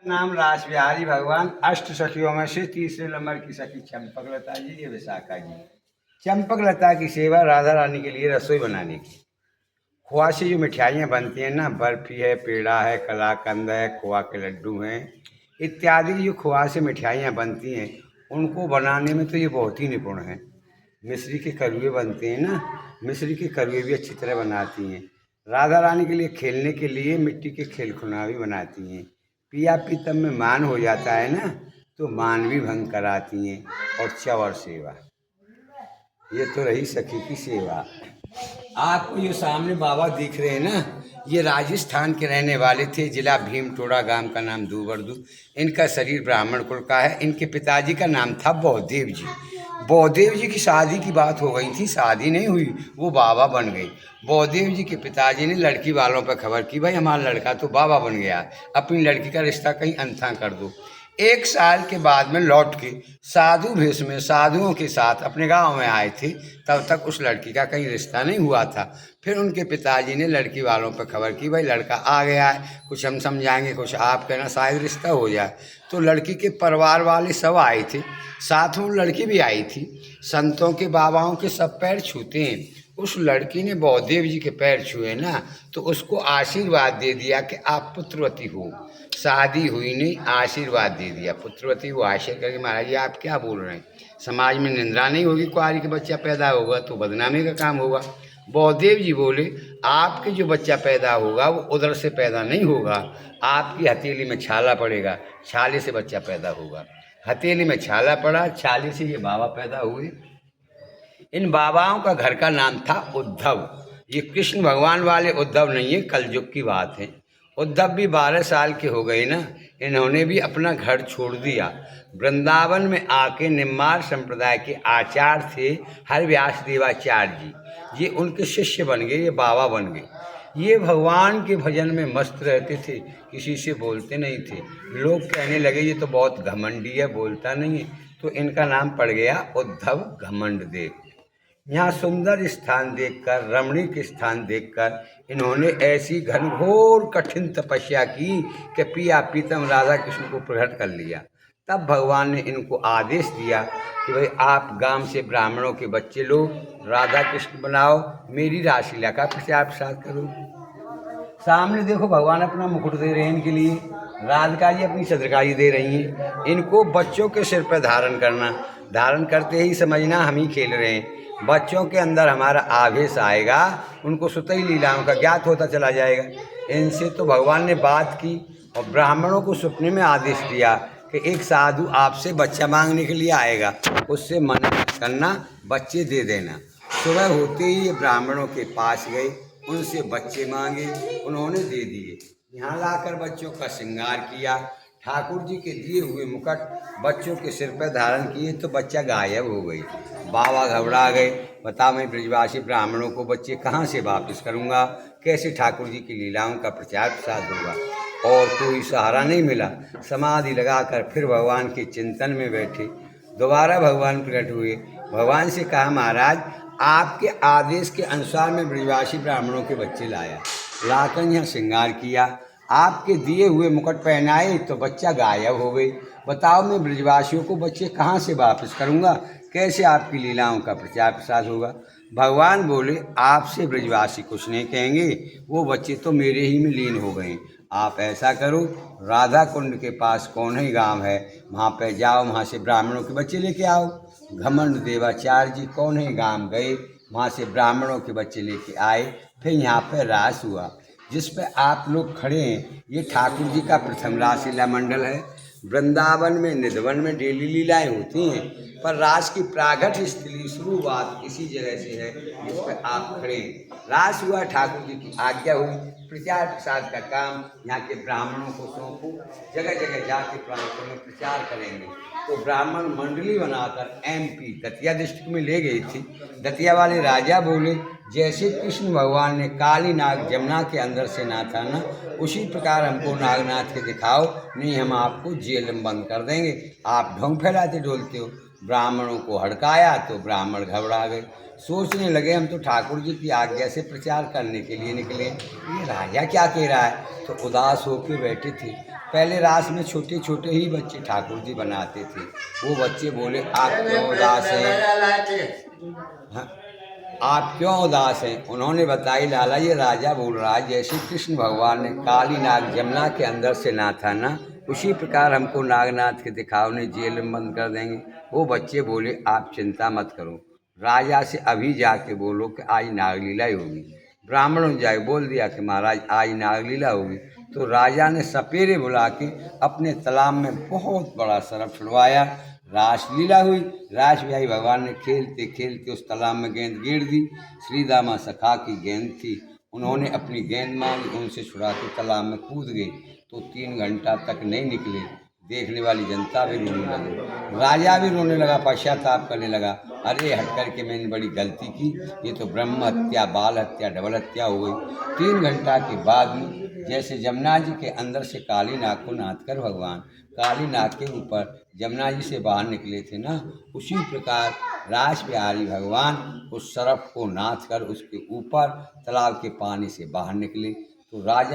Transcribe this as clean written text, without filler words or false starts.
नाम रास बिहारी भगवान। अष्ट सखियों में से तीसरे नंबर की सखी चंपकलता जी, ये विशाखा जी। चंपकलता की सेवा राधा रानी के लिए रसोई बनाने की। खोआ से जो मिठाइयाँ बनती हैं ना, बर्फी है, पेड़ा है, कलाकंद है, खोआ के लड्डू हैं, इत्यादि जो खोआ से मिठाइयाँ बनती हैं, उनको बनाने में तो ये बहुत ही निपुण हैं। मिश्री के करुए बनते हैं ना, मिश्री के करुए भी अच्छी तरह बनाती हैं। राधा रानी के लिए खेलने के लिए मिट्टी के खेलखुना भी बनाती हैं। पिया पीतम में मान हो जाता है ना, तो मान भी भंग कराती हैं। और चवर सेवा, ये तो रही सखी की सेवा। आपको ये सामने बाबा दिख रहे हैं ना, ये राजस्थान के रहने वाले थे। जिला भीमटोड़ा, गांव का नाम दूबरदू। इनका शरीर ब्राह्मण कुल का है। इनके पिताजी का नाम था बौदेव जी। बौदेव जी की शादी की बात हो गई थी, शादी नहीं हुई, वो बाबा बन गई। बौदेव जी के पिताजी ने लड़की वालों पर खबर की, भाई हमारा लड़का तो बाबा बन गया, अपनी लड़की का रिश्ता कहीं अंथा कर दो। 1 साल के बाद में लौट के साधु भेष में साधुओं के साथ अपने गांव में आए थे। तब तक उस लड़की का कहीं रिश्ता नहीं हुआ था। फिर उनके पिताजी ने लड़की वालों पर खबर की, भाई लड़का आ गया है, कुछ हम समझाएंगे, कुछ आप कहना, शायद रिश्ता हो जाए। तो लड़की के परिवार वाले सब आए थे, साथ में लड़की भी आई थी। संतों के बाबाओं के सब पैर छूते हैं। उस लड़की ने बौदेव जी के पैर छुए ना, तो उसको आशीर्वाद दे दिया कि आप पुत्रवती हो। शादी हुई नहीं, आशीर्वाद दे दिया पुत्रवती हो। आशीर्वाद करके, महाराज जी आप क्या बोल रहे हैं, समाज में निंदा नहीं होगी, कुआरी के बच्चा पैदा होगा तो बदनामी का काम होगा। बौदेव जी बोले, आपके जो बच्चा पैदा होगा वो उधर से पैदा नहीं होगा, आपकी हथेली में छाला पड़ेगा, छाले से बच्चा पैदा होगा। हथेली में छाला पड़ा, छाले से ये बाबा पैदा हुए। इन बाबाओं का घर का नाम था उद्धव। ये कृष्ण भगवान वाले उद्धव नहीं है, कलयुग की बात है। उद्धव भी 12 साल के हो गए ना, इन्होंने भी अपना घर छोड़ दिया। वृंदावन में आके निम्मार संप्रदाय के आचार्य थे हरव्यास देवाचार्य जी, ये उनके शिष्य बन गए, ये बाबा बन गए। ये भगवान के भजन में मस्त रहते थे, किसी से बोलते नहीं थे। लोग कहने लगे ये तो बहुत घमंडी है, बोलता नहीं है, तो इनका नाम पड़ गया उद्धव घमंड देव। यहाँ सुंदर स्थान देखकर, रमणीक स्थान देखकर इन्होंने ऐसी घनघोर कठिन तपस्या की कि पिया पीतम राधा कृष्ण को प्रकट कर लिया। तब भगवान ने इनको आदेश दिया कि भाई आप गांव से ब्राह्मणों के बच्चे लो, राधा कृष्ण बनाओ, मेरी रासलीला का प्रचार प्रसार करो। सामने देखो भगवान अपना मुकुट दे रहे हैं इनके लिए, राधिका जी अपनी चंद्रकारी दे रही हैं। इनको बच्चों के सिर पर धारण करना, धारण करते ही समझना हम ही खेल रहे हैं। बच्चों के अंदर हमारा आवेश आएगा, उनको सुतई लीलाओं का ज्ञात होता चला जाएगा। इनसे तो भगवान ने बात की और ब्राह्मणों को सपने में आदेश दिया कि एक साधु आपसे बच्चा मांगने के लिए आएगा, उससे मना करना, बच्चे दे देना। सुबह होते ही ये ब्राह्मणों के पास गए, उनसे बच्चे मांगे, उन्होंने दे दिए। यहाँ लाकर बच्चों का श्रृंगार किया, ठाकुर जी के दिए हुए मुकुट बच्चों के सिर पर धारण किए तो बच्चा गायब हो गई। बाबा घबरा गए, बता मैं ब्रजवासी ब्राह्मणों को बच्चे कहाँ से वापस करूँगा, कैसे ठाकुर जी की लीलाओं का प्रचार प्रसार होगा। और कोई सहारा नहीं मिला। समाधि लगाकर फिर भगवान के चिंतन में बैठे। दोबारा भगवान प्रकट हुए, भगवान से कहा, महाराज आपके आदेश के अनुसार मैं ब्रजवासी ब्राह्मणों के बच्चे लाया, लाकर यहाँ श्रृंगार किया, आपके दिए हुए मुकुट पहनाए तो बच्चा गायब हो गई। बताओ मैं ब्रजवासियों को बच्चे कहाँ से वापस करूँगा, कैसे आपकी लीलाओं का प्रचार प्रसार होगा। भगवान बोले, आपसे ब्रजवासी कुछ नहीं कहेंगे, वो बच्चे तो मेरे ही में लीन हो गए। आप ऐसा करो, राधा कुंड के पास कौन ही गांव है, वहाँ पे जाओ, वहाँ से ब्राह्मणों के बच्चे लेके आओ। घमंड देवाचार्य जी कौन ही गांव गए, वहाँ से ब्राह्मणों के बच्चे लेके आए। फिर यहाँ पर रास हुआ, जिस पे आप लोग खड़े हैं, ये ठाकुर जी का प्रथम रासलीला मंडल है। वृंदावन में निधवन में डेली लीलाएं होती हैं, पर रास की प्रागट स्थली शुरुआत इसी जगह से है जिस पर आप खड़े हैं। रास हुआ, ठाकुर जी की आज्ञा हुई, प्रचार प्रसार का काम यहाँ के ब्राह्मणों को सौंपो, जगह जगह जाके प्रांतों में प्रचार करेंगे। तो ब्राह्मण मंडली बनाकर MP दतिया डिस्ट्रिक्ट में ले गई थी। दतिया वाले राजा बोले, जैसे कृष्ण भगवान ने काली नाग जमुना के अंदर से नाथा ना, उसी प्रकार हमको नागनाथ के दिखाओ, नहीं हम आपको जेल में बंद कर देंगे, आप ढोंग फैलाते डोलते हो। ब्राह्मणों को हड़काया तो ब्राह्मण घबरा गए, सोचने लगे हम तो ठाकुर जी की आज्ञा से प्रचार करने के लिए निकले, ये राजा क्या कह रहा है। तो उदास होकर बैठे थे। पहले रास में छोटे छोटे ही बच्चे ठाकुर जी बनाते थे। वो बच्चे बोले आप क्यों उदास हैं? हाँ, आप क्यों उदास हैं? उन्होंने बताई लाला ये राजा बोल रहा है जैसे कृष्ण भगवान ने काली नाग जमुना के अंदर से नाथा ना, उसी प्रकार हमको नागनाथ के दिखाओ ने जेल में बंद कर देंगे। वो बच्चे बोले आप चिंता मत करो, राजा से अभी जाके बोलो कि आज नागलीला ही होगी। ब्राह्मणों जाए बोल दिया कि महाराज आज नागलीला होगी। तो राजा ने सपेरे बुला के अपने तालाब में बहुत बड़ा सरफ छुड़वाया, रासलीला हुई। रास बिहारी भगवान ने खेलते खेलते उस तालाब में गेंद गिर दी। श्रीदामा सखा की गेंद थी, उन्होंने अपनी गेंद मांगी, उनसे छुड़ा के तालाब में कूद गई। तो 3 घंटा तक नहीं निकले। देखने वाली जनता भी रोने लगी, राजा भी रोने लगा, पश्चाताप करने लगा, अरे हट करके मैंने बड़ी गलती की, ये तो ब्रह्म हत्या, बाल हत्या, डबल हत्या हो गई। 3 घंटा के बाद में जैसे जमुना जी के अंदर से काली नाग को नाथ कर भगवान काली नाग के ऊपर जमुना जी से बाहर निकले थे ना, उसी प्रकार रास बिहारी भगवान उस सरफ को नाथ कर उसके ऊपर तालाब के पानी से बाहर निकले। तो राजा